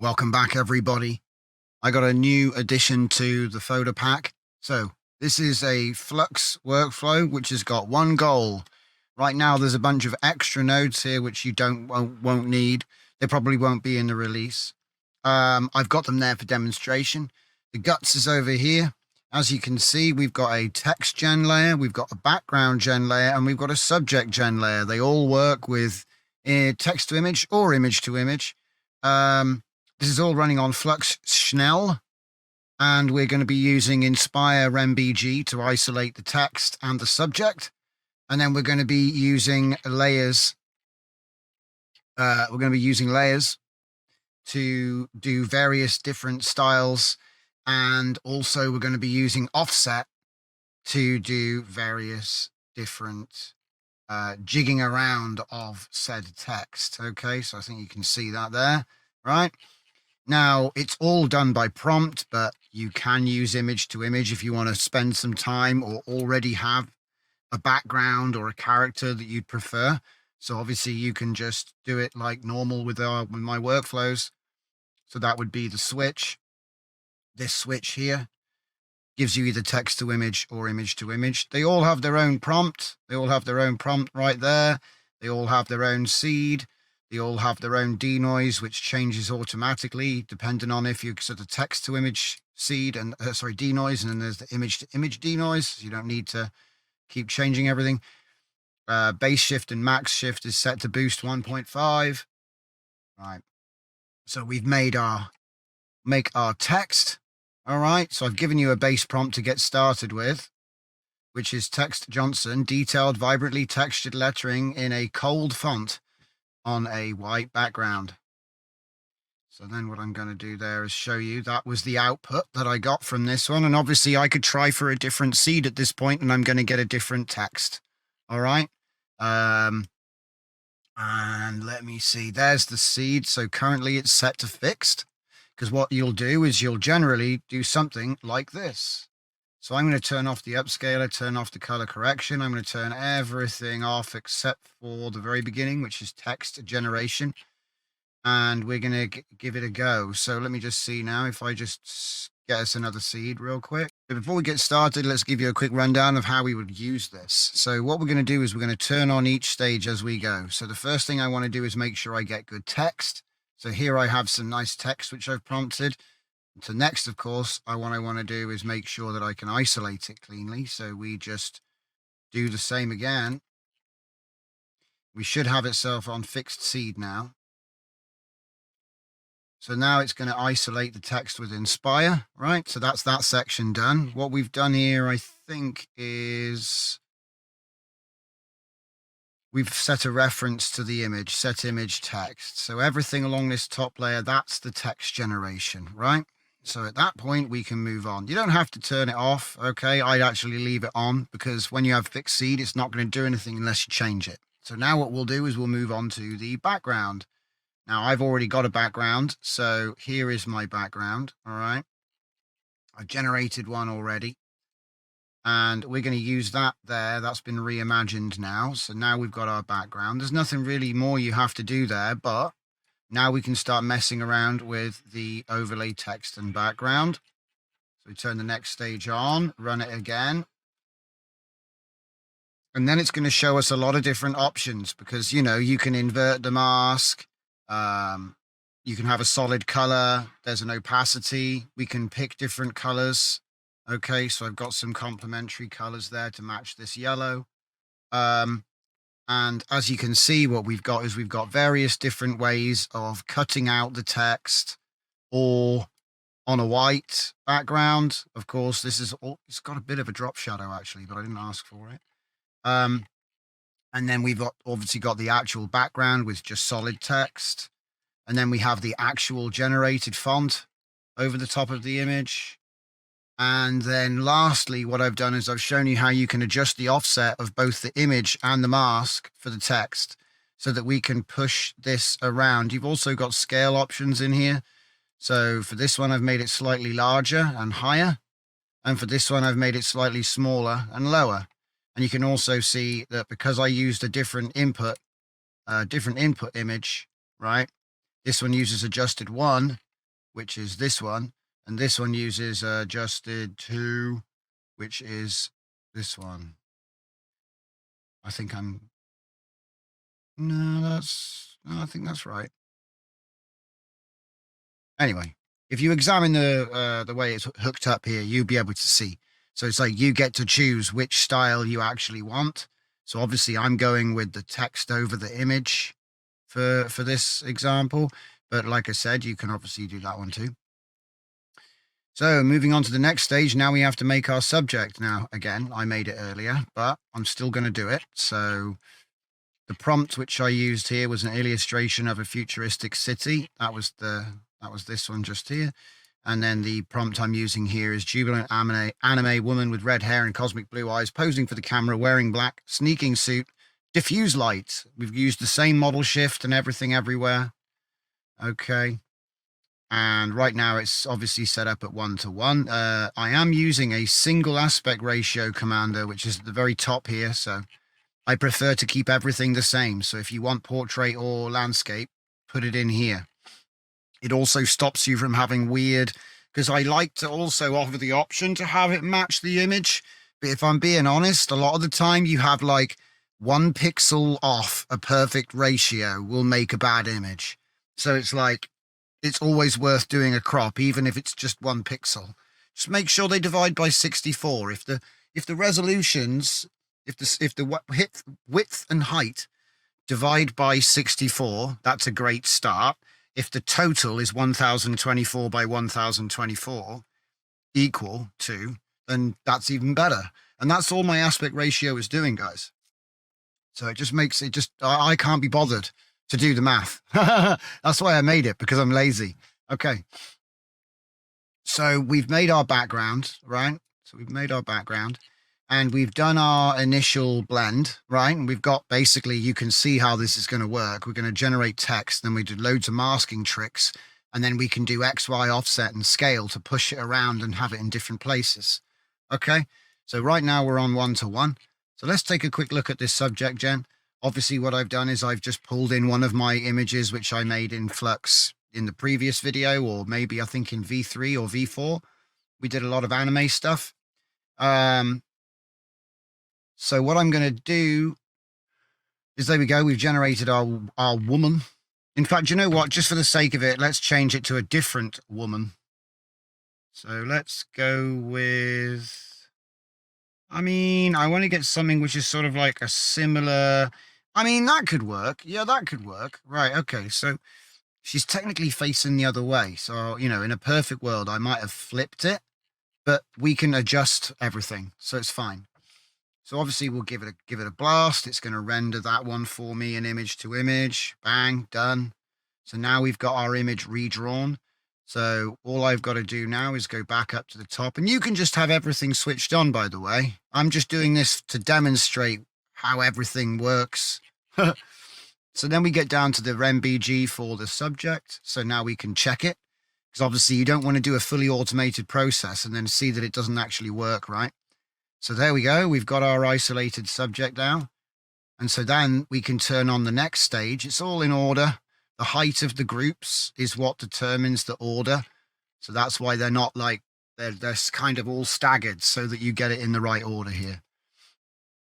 Welcome back, everybody. I got a new addition to the Foda pack. So this is a Flux workflow, which has got one goal. Right now, there's a bunch of extra nodes here, which you won't need. They probably won't be in the release. I've got them there for demonstration. The guts is over here. As you can see, we've got a text gen layer, we've got a background gen layer, and we've got a subject gen layer. They all work with text to image or image to image. This is all running on Flux Schnell, and we're going to be using Inspire MBG to isolate the text and the subject. And then we're going to be using layers. We're going to be using layers to do various different styles. And also we're going to be using offset to do various different jigging around of said text. Okay, so I think you can see that there, right? Now, it's all done by prompt, but you can use image to image if you want to spend some time or already have a background or a character that you'd prefer. So obviously you can just do it like normal with my workflows. So that would be the switch. This switch here gives you either text to image or image to image. They all have their own prompt. They all have their own prompt right there. They all have their own seed. They all have their own denoise, which changes automatically depending on if you sort of text to image seed and denoise, and then there's the image to image denoise. So you don't need to keep changing everything. Base shift and max shift is set to boost 1.5. Right. So we've make our text. All right. So I've given you a base prompt to get started with, which is Text Johnson, detailed, vibrantly textured lettering in a cold font on a white background. So then what I'm going to do there is show you that was the output that I got from this one. And obviously I could try for a different seed at this point and I'm going to get a different text. All right. And let me see, there's the seed. So currently it's set to fixed, because what you'll do is you'll generally do something like this. So I'm going to turn off the upscaler, turn off the color correction. I'm going to turn everything off except for the very beginning, which is text generation. And we're going to give it a go. So let me just see now if I just get us another seed real quick. But before we get started, let's give you a quick rundown of how we would use this. So what we're going to do is we're going to turn on each stage as we go. So the first thing I want to do is make sure I get good text. So here I have some nice text, which I've prompted. So next, of course, what I want to do is make sure that I can isolate it cleanly. So we just do the same again. We should have itself on fixed seed now. So now it's going to isolate the text with Inspire, right? So that's that section done. What we've done here, I think, is we've set a reference to the image, set image text. So everything along this top layer, that's the text generation, right? So at that point, we can move on. You don't have to turn it off, okay? I'd actually leave it on, because when you have fixed seed, it's not going to do anything unless you change it. So now what we'll do is we'll move on to the background. Now, I've already got a background, so here is my background, all right? I've generated one already, and we're going to use that there. That's been reimagined now, so now we've got our background. There's nothing really more you have to do there, but now we can start messing around with the overlay text and background. So we turn the next stage on, run it again. And then it's going to show us a lot of different options, because, you know, you can invert the mask. You can have a solid color. There's an opacity. We can pick different colors. Okay, so I've got some complementary colors there to match this yellow. And as you can see, what we've got is we've got various different ways of cutting out the text, or on a white background. Of course, this is all, it's got a bit of a drop shadow actually, but I didn't ask for it. And then we've obviously got the actual background with just solid text. And then we have the actual generated font over the top of the image. And then lastly, what I've done is I've shown you how you can adjust the offset of both the image and the mask for the text, so that we can push this around. You've also got scale options in here. So for this one, I've made it slightly larger and higher. And for this one, I've made it slightly smaller and lower. And you can also see that because I used a different input image, right? This one uses adjusted 1. which is this one. And this one uses adjusted to, which is this one. I think I'm, no, I think that's right. Anyway, if you examine the way it's hooked up here, you'll be able to see. So it's like you get to choose which style you actually want. So obviously I'm going with the text over the image for this example. But like I said, you can obviously do that one too. So moving on to the next stage, now we have to make our subject. Now, again, I made it earlier, but I'm still going to do it. So the prompt which I used here was an illustration of a futuristic city. That was this one just here. And then the prompt I'm using here is jubilant anime woman with red hair and cosmic blue eyes, posing for the camera, wearing black, sneaking suit, diffuse light. We've used the same model shift and everything everywhere. Okay. And right now it's obviously set up at 1:1. I am using a single aspect ratio commander, which is at the very top here. So I prefer to keep everything the same. So if you want portrait or landscape, put it in here. It also stops you from having weird, because I like to also offer the option to have it match the image. But if I'm being honest, a lot of the time you have like 1 pixel off a perfect ratio will make a bad image. So it's like, it's always worth doing a crop, even if it's just 1 pixel. Just make sure they divide by 64. If the resolutions, if the width and height divide by 64, that's a great start. If the total is 1024 by 1024 equal to, then that's even better. And that's all my aspect ratio is doing, guys. So it just makes it I can't be bothered to do the math. That's why I made it, because I'm lazy. Okay. So we've made our background, right? So we've made our background and we've done our initial blend, right? And we've got basically, you can see how this is going to work. We're going to generate text, then we do loads of masking tricks, and then we can do XY offset and scale to push it around and have it in different places. Okay. So right now we're on 1:1. So let's take a quick look at this subject, Jen. Obviously, what I've done is I've just pulled in one of my images, which I made in Flux in the previous video, or maybe I think in V3 or V4. We did a lot of anime stuff. So what I'm going to do is, there we go. We've generated our woman. In fact, you know what? Just for the sake of it, let's change it to a different woman. So let's go with, I want to get something which is sort of like a similar, that could work. Yeah, that could work. Right. Okay. So she's technically facing the other way. So, in a perfect world, I might have flipped it, but we can adjust everything. So it's fine. So obviously we'll give it a blast. It's going to render that one for me, an image to image. Bang, done. So now we've got our image redrawn. So all I've got to do now is go back up to the top, and you can just have everything switched on, by the way. I'm just doing this to demonstrate how everything works. So then we get down to the RemBG for the subject. So now we can check it, because obviously you don't want to do a fully automated process and then see that it doesn't actually work, right? So there we go. We've got our isolated subject now. And so then we can turn on the next stage. It's all in order. The height of the groups is what determines the order. So that's why they're not like, they're kind of all staggered, so that you get it in the right order here.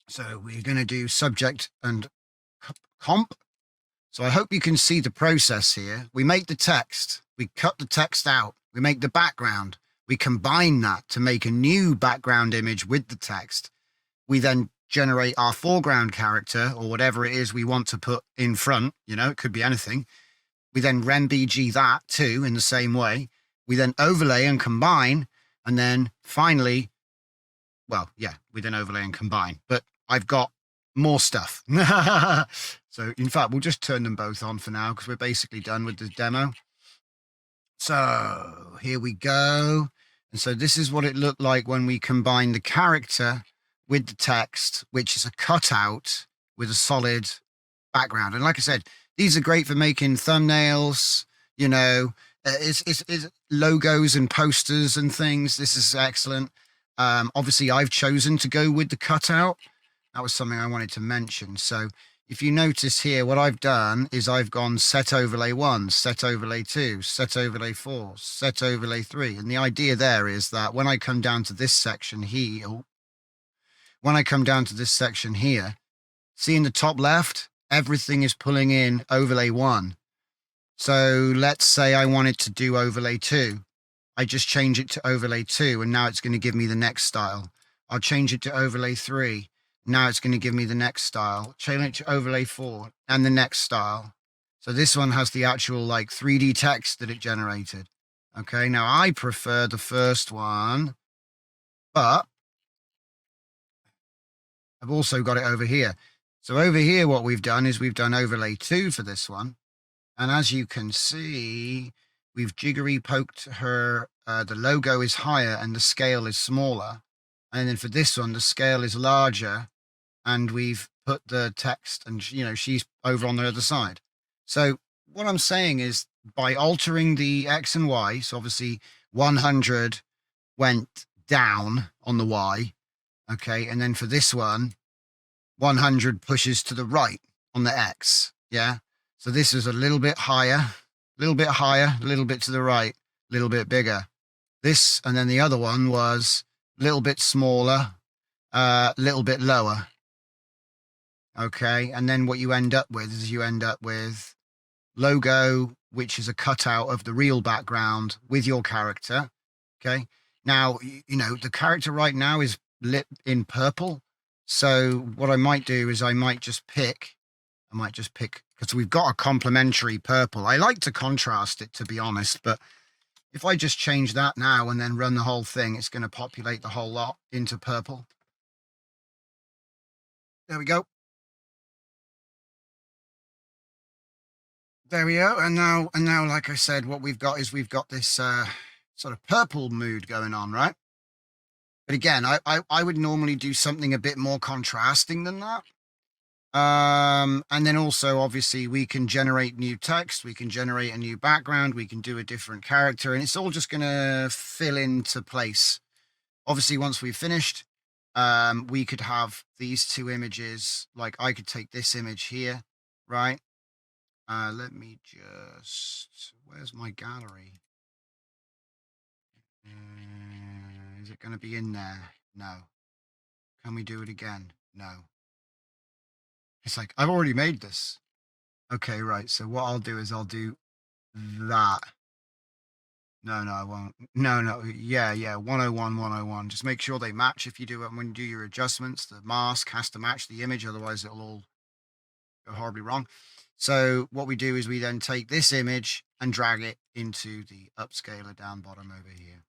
So we're going to do subject and comp. So I hope you can see the process here. We make the text, we cut the text out, we make the background, we combine that to make a new background image with the text. We then generate our foreground character, or whatever it is we want to put in front. It could be anything. We then RemBG that too in the same way. We then overlay and combine, and then finally, we then overlay and combine. But I've got more stuff. So in fact, we'll just turn them both on for now, because we're basically done with the demo. So here we go. And so this is what it looked like when we combine the character with the text, which is a cutout with a solid background. And like I said, these are great for making thumbnails, it's logos and posters and things. This is excellent. Obviously, I've chosen to go with the cutout. That was something I wanted to mention. So if you notice here, what I've done is I've gone set overlay 1, set overlay 2, set overlay 4, set overlay 3. And the idea there is that when I come down to this section here, see in the top left, everything is pulling in overlay 1. So let's say I wanted to do overlay 2. I just change it to overlay 2, and now it's going to give me the next style. I'll change it to overlay 3. Now it's going to give me the next style. Change it to overlay 4 and the next style. So this one has the actual like 3D text that it generated. Okay, now I prefer the first one, but I've also got it over here. So over here, what we've done is we've done overlay 2 for this one. And as you can see, we've jiggery poked her. The logo is higher and the scale is smaller. And then for this one, the scale is larger and we've put the text and, you know, she's over on the other side. So what I'm saying is by altering the X and Y, so obviously 100 went down on the Y. Okay. And then for this one, 100 pushes to the right on the X. Yeah. So this is a little bit higher, a little bit higher, a little bit to the right, a little bit bigger. This, and then the other one was a little bit smaller, a little bit lower. Okay. And then what you end up with is you end up with logo, which is a cutout of the real background with your character. Okay. Now, you know, the character right now is lit in purple. So what I might do is I might just pick, because we've got a complementary purple. I like to contrast it, to be honest, but if I just change that now and then run the whole thing, it's going to populate the whole lot into purple. There we go. There we go. And now, like I said, what we've got is we've got this sort of purple mood going on, right? But again, I would normally do something a bit more contrasting than that. And then also, obviously, we can generate new text, we can generate a new background, we can do a different character, and it's all just going to fill into place. Obviously, once we've finished, we could have these two images. Like I could take this image here, right? Let me just, where's my gallery? Is it going to be in there? No. Can we do it again? No. It's like, I've already made this. Okay, right. So what I'll do is I'll do that. No, I won't. No. Yeah. 101, 101. Just make sure they match if you do it. When you do your adjustments, the mask has to match the image. Otherwise, it'll all go horribly wrong. So what we do is we then take this image and drag it into the upscaler down bottom over here.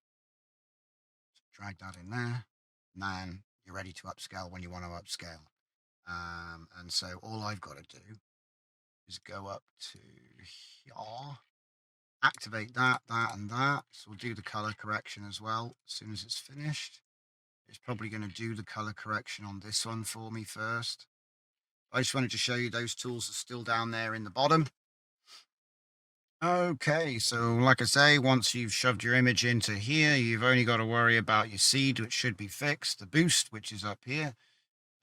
So drag that in there. And then you're ready to upscale when you want to upscale. And so all I've got to do is go up to here, activate that, and that. So we'll do the color correction as well as soon as it's finished. It's probably going to do the color correction on this one for me first. I just wanted to show you those tools are still down there in the bottom. Okay, so like I say, once you've shoved your image into here, you've only got to worry about your seed, which should be fixed, the boost, which is up here.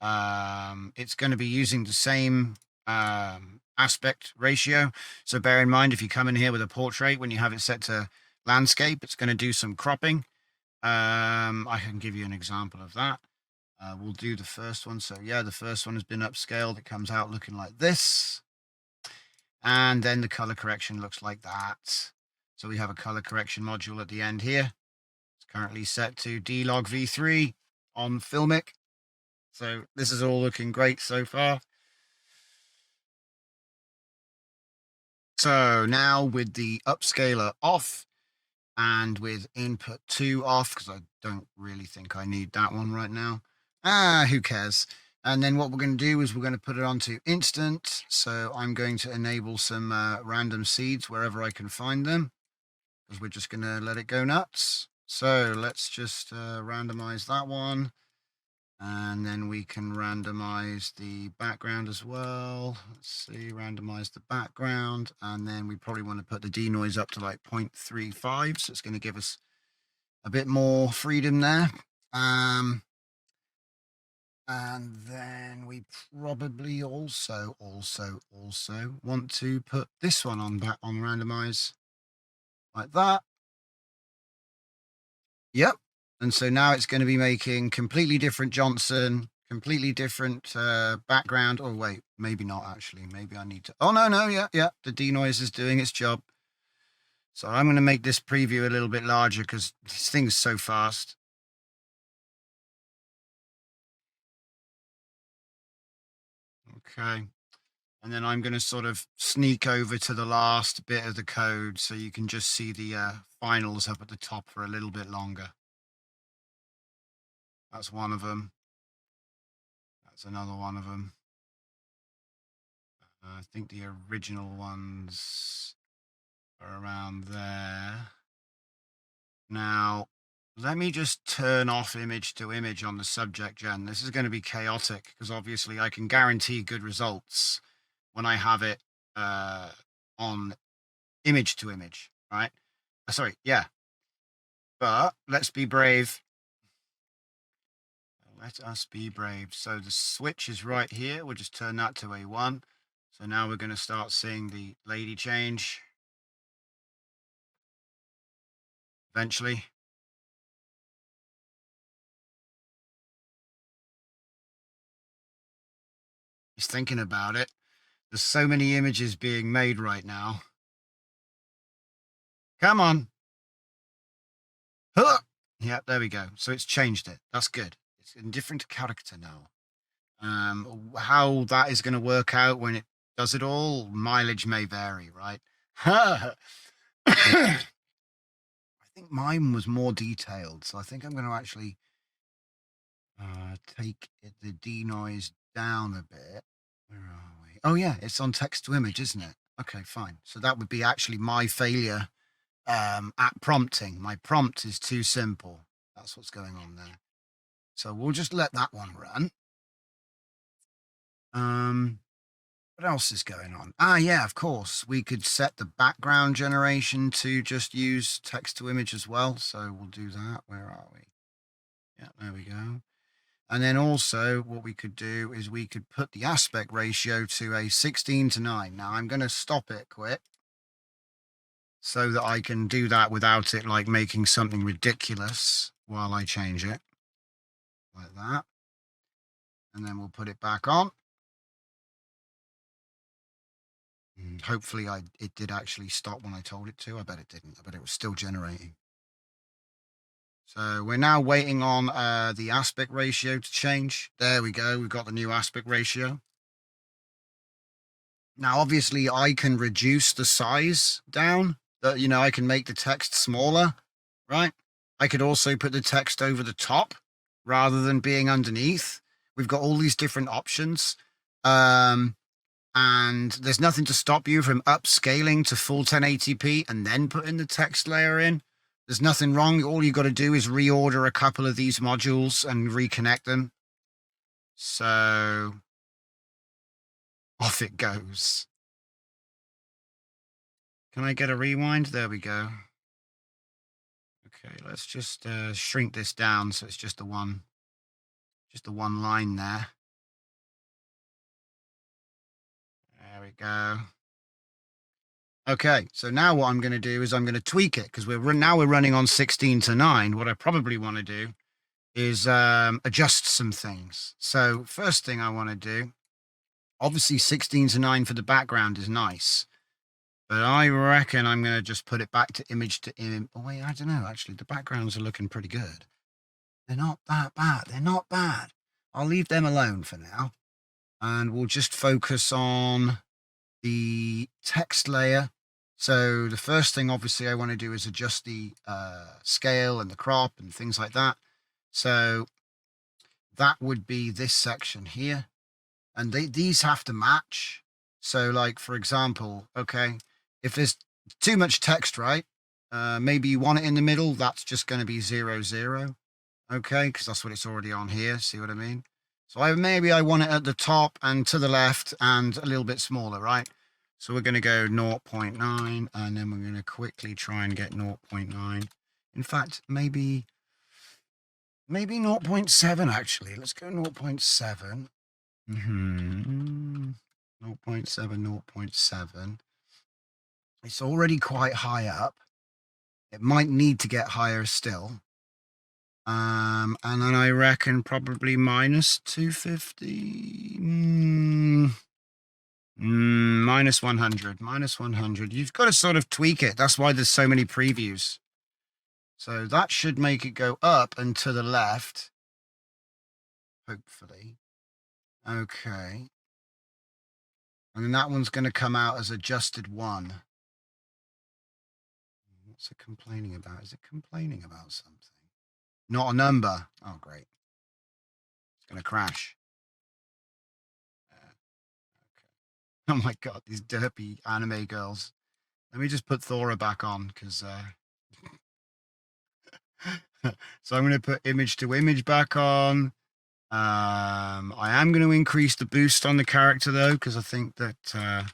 It's going to be using the same aspect ratio. So bear in mind, if you come in here with a portrait, when you have it set to landscape, it's going to do some cropping. I can give you an example of that. We'll do the first one. So yeah, the first one has been upscaled. It comes out looking like this. And then the color correction looks like that. So we have a color correction module at the end here. It's currently set to D-Log V3 on Filmic. So this is all looking great so far. So now with the upscaler off and with input 2 off, because I don't really think I need that one right now. Who cares? And then what we're going to do is we're going to put it onto instant. So I'm going to enable some random seeds wherever I can find them, because we're just going to let it go nuts. So let's just randomize that one. And then we can randomize the background as well. Let's see, randomize the background. And then we probably want to put the denoise up to like 0.35. So it's going to give us a bit more freedom there. And then we probably also want to put this one on back on randomize like that. Yep. And so now it's going to be making completely different Johnson, completely different background. Oh, wait, maybe not actually. Maybe I need to. Oh, no. Yeah. The denoise is doing its job. So I'm going to make this preview a little bit larger because this thing's so fast. Okay. And then I'm going to sort of sneak over to the last bit of the code so you can just see the finals up at the top for a little bit longer. That's one of them. That's another one of them. I think the original ones are around there. Now, let me just turn off image to image on the subject gen. This is going to be chaotic because obviously I can guarantee good results when I have it on image to image, right? Sorry, yeah. But let's be brave. Let us be brave. So the switch is right here. We'll just turn that to A1. So now we're going to start seeing the lady change. Eventually. He's thinking about it. There's so many images being made right now. Come on. Huh! Yeah, there we go. So it's changed it. That's good. It's a different character now. How that is going to work out when it does it all, mileage may vary, right? I think mine was more detailed, so I think I'm going to actually take the denoise down a bit. Where are we? Oh yeah, it's on text to image, isn't it? Okay, fine. So that would be actually my failure at prompting. My prompt is too simple. That's what's going on there. So we'll just let that one run. What else is going on? Yeah, of course. We could set the background generation to just use text to image as well. So we'll do that. Where are we? Yeah, there we go. And then also what we could do is we could put the aspect ratio to a 16:9. Now I'm going to stop it quick so that I can do that without it like making something ridiculous while I change it like that. And then we'll put it back on. And hopefully it did actually stop when I told it to. I bet it didn't. I bet it was still generating. So we're now waiting on the aspect ratio to change. There we go. We've got the new aspect ratio. Now, obviously, I can reduce the size down. I can make the text smaller, right? I could also put the text over the top rather than being underneath. We've got all these different options. And there's nothing to stop you from upscaling to full 1080p and then putting the text layer in. There's nothing wrong. All you got to do is reorder a couple of these modules and reconnect them. So off it goes. Can I get a rewind? There we go. Okay, let's just shrink this down so it's just the one line there. There we go. Okay, so now what I'm going to do is I'm going to tweak it because we're running on 16:9. What I probably want to do is adjust some things. So first thing I want to do, obviously 16:9 for the background is nice, but I reckon I'm going to just put it back to image to image. Oh wait, I don't know. Actually, the backgrounds are looking pretty good. They're not that bad. They're not bad. I'll leave them alone for now, and we'll just focus on the text layer. So the first thing, obviously, I want to do is adjust the scale and the crop and things like that. So that would be this section here. And these have to match. So like, for example, okay, if there's too much text, right? Maybe you want it in the middle. That's just going to be 0, 0. Okay, because that's what it's already on here. See what I mean? So maybe I want it at the top and to the left and a little bit smaller, right? So we're going to go 0.9 and then we're going to quickly try and get 0.9. In fact, maybe Maybe 0.7 actually. Let's go 0.7. 0.7, 0.7. It's already quite high up. It might need to get higher still. And then I reckon probably minus 250. Minus 100. Minus 100. You've got to sort of tweak it. That's why there's so many previews. So that should make it go up and to the left. Hopefully. Okay. And then that one's going to come out as adjusted 1. What's it complaining about? Is it complaining about something? Not a number. Oh, great. It's going to crash. Okay. Oh my God, these derpy anime girls. Let me just put Thora back on because so I'm going to put image to image back on. I am going to increase the boost on the character though, because I think that I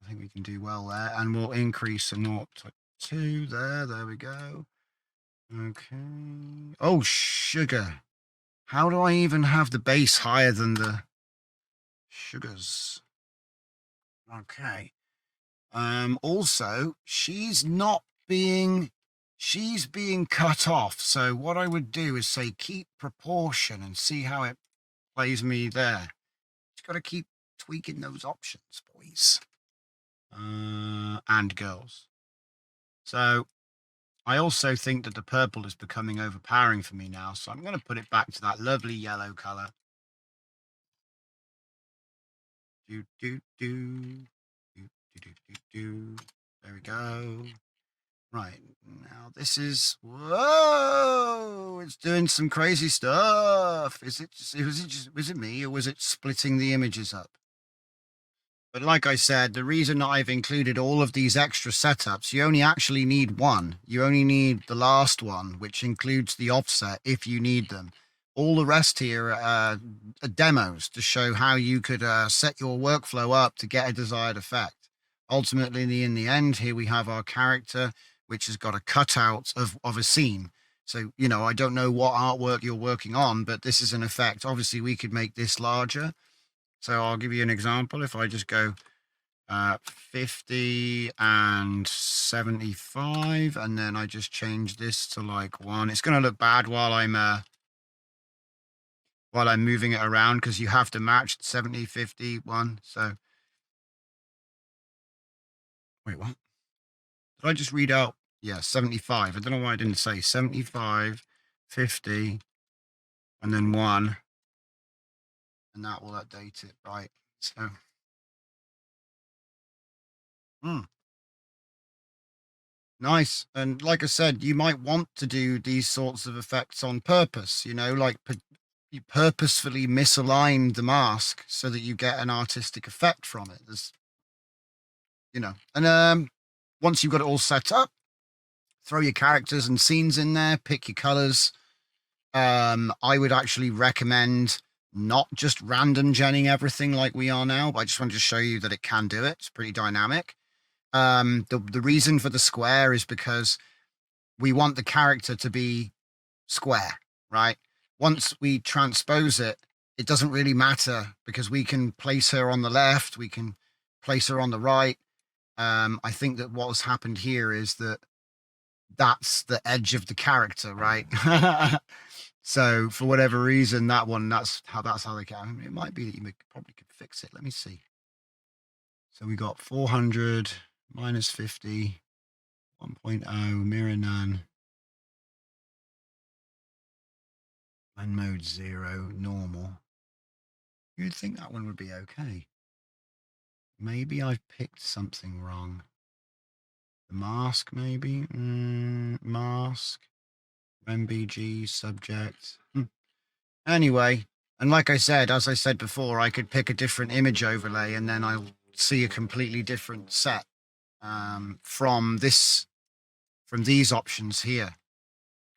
think we can do well there, and we'll increase a 0.2 there. There we go. Okay. Oh, sugar. How do I even have the base higher than the sugars? Okay. Also, she's being cut off. So what I would do is say keep proportion and see how it plays me there. Just got to keep tweaking those options, boys. And girls. So I also think that the purple is becoming overpowering for me now. So I'm going to put it back to that lovely yellow color. There we go. Right, now this is, whoa, it's doing some crazy stuff. Was it me, or was it splitting the images up? But like I said, the reason I've included all of these extra setups, you only actually need one. You only need the last one, which includes the offset if you need them. All the rest here are demos to show how you could set your workflow up to get a desired effect. Ultimately, in the end, here we have our character, which has got a cutout of a scene. So, you know, I don't know what artwork you're working on, but this is an effect. Obviously, we could make this larger. So I'll give you an example. If I just go 50 and 75, and then I just change this to like 1. It's going to look bad while I'm moving it around, because you have to match 70, 50, 1. So wait, what? Did I just read out? Yeah, 75. I don't know why I didn't say 75, 50, and then 1. And that will update it, right? So, nice. And like I said, you might want to do these sorts of effects on purpose, you know, like you purposefully misalign the mask so that you get an artistic effect from it. There's, you know, and once you've got it all set up, throw your characters and scenes in there, pick your colors. I would actually recommend not just random genning everything like we are now, but I just wanted to show you that it can do it. It's pretty dynamic. The reason for the square is because we want the character to be square, right? Once we transpose it, it doesn't really matter, because we can place her on the left, we can place her on the right. I think that what has happened here is that that's the edge of the character, right? So for whatever reason, that's how they can. It might be that you probably could fix it. Let me see. So we got 400 minus 50, 1.0, mirror none. Blend mode 0, normal. You'd think that one would be okay. Maybe I've picked something wrong. The mask, maybe? Mask. MBG, subject. Anyway, and like I said, as I said before, I could pick a different image overlay and then I'll see a completely different set from these options here.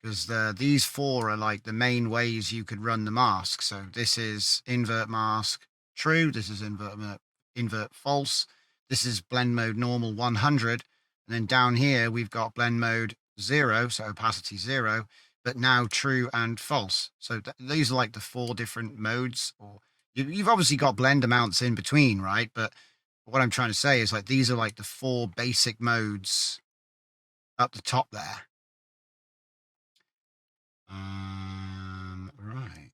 Because these 4 are like the main ways you could run the mask. So this is invert mask true. This is invert false. This is blend mode normal 100. And then down here, we've got blend mode 0, so opacity 0. but now true and false. So these are like the 4 different modes, or you've obviously got blend amounts in between, right? But what I'm trying to say is like these are like the 4 basic modes up the top there. Right.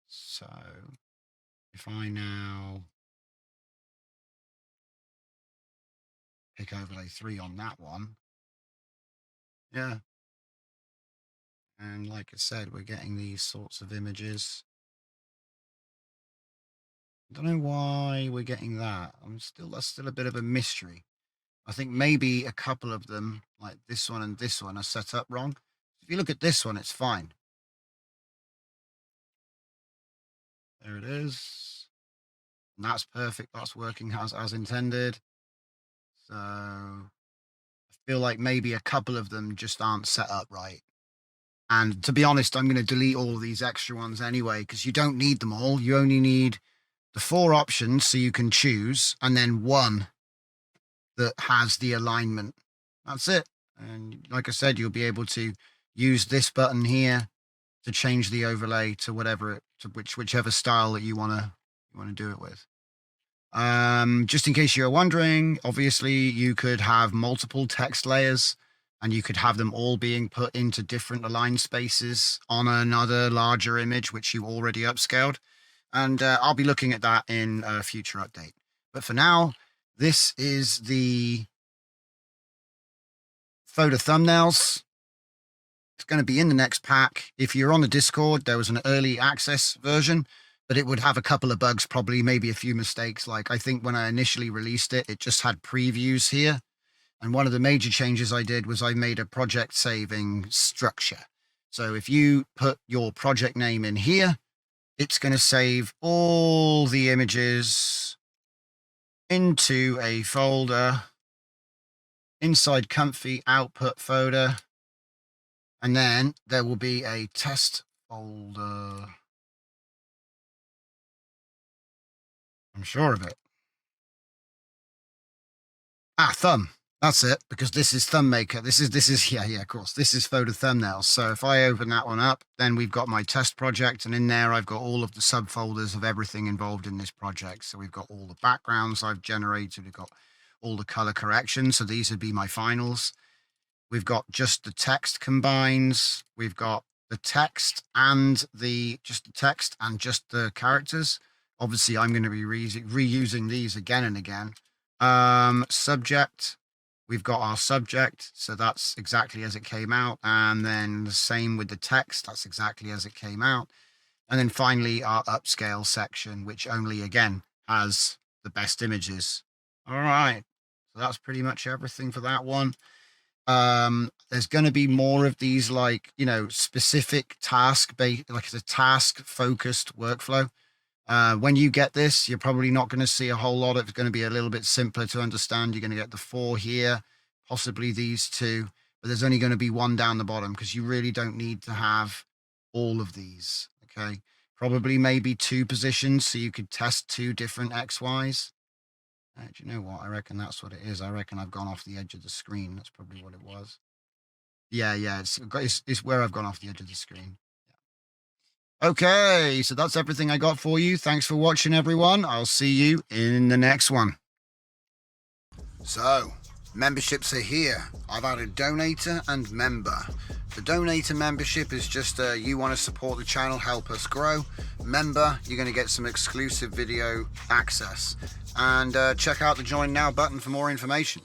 So if I now pick overlay 3 on that one, yeah. And like I said, we're getting these sorts of images. I don't know why we're getting that. That's still a bit of a mystery. I think maybe a couple of them, like this one and this one, are set up wrong. If you look at this one, it's fine. There it is. And that's perfect. That's working as intended. So I feel like maybe a couple of them just aren't set up right. And to be honest, I'm going to delete all of these extra ones anyway, because you don't need them all. You only need the 4 options so you can choose, and then 1 that has the alignment. That's it. And like I said, you'll be able to use this button here to change the overlay to whichever style that you want to do it with. Just in case you're wondering, obviously you could have multiple text layers and you could have them all being put into different align spaces on another larger image, which you already upscaled. And I'll be looking at that in a future update. But for now, this is the Foda thumbnails. It's going to be in the next pack. If you're on the Discord, there was an early access version, but it would have a couple of bugs, probably maybe a few mistakes. Like I think when I initially released it, it just had previews here. And one of the major changes I did was I made a project saving structure. So if you put your project name in here, it's going to save all the images into a folder inside Comfy Output Foda. And then there will be a test folder. I'm sure of it. Thumb. That's it, because this is Thumb Maker. This is yeah, of course. This is Foda Thumbnails. So if I open that one up, then we've got my test project, and in there I've got all of the subfolders of everything involved in this project. So we've got all the backgrounds I've generated. We've got all the color corrections. So these would be my finals. We've got just the text combines. We've got the text and just the characters. Obviously, I'm going to be reusing these again and again. Subject. We've got our subject, so that's exactly as it came out. And then the same with the text, that's exactly as it came out. And then finally, our upscale section, which only, again, has the best images. All right, so that's pretty much everything for that one. There's going to be more of these, like, specific task-based, like a task-focused workflow. When you get this, you're probably not going to see a whole lot. It's going to be a little bit simpler to understand. You're going to get the 4 here, possibly these 2, but there's only going to be 1 down the bottom because you really don't need to have all of these. Okay, probably maybe 2 positions so you could test 2 different XYs. Do you know what? I reckon that's what it is. I reckon I've gone off the edge of the screen. That's probably what it was. Yeah, it's where I've gone off the edge of the screen. Okay, so that's everything I got for you. Thanks for watching, everyone. I'll see you in the next one. So, memberships are here. I've added donator and member. The donator membership is just you want to support the channel, help us grow. Member, you're going to get some exclusive video access. And check out the join now button for more information.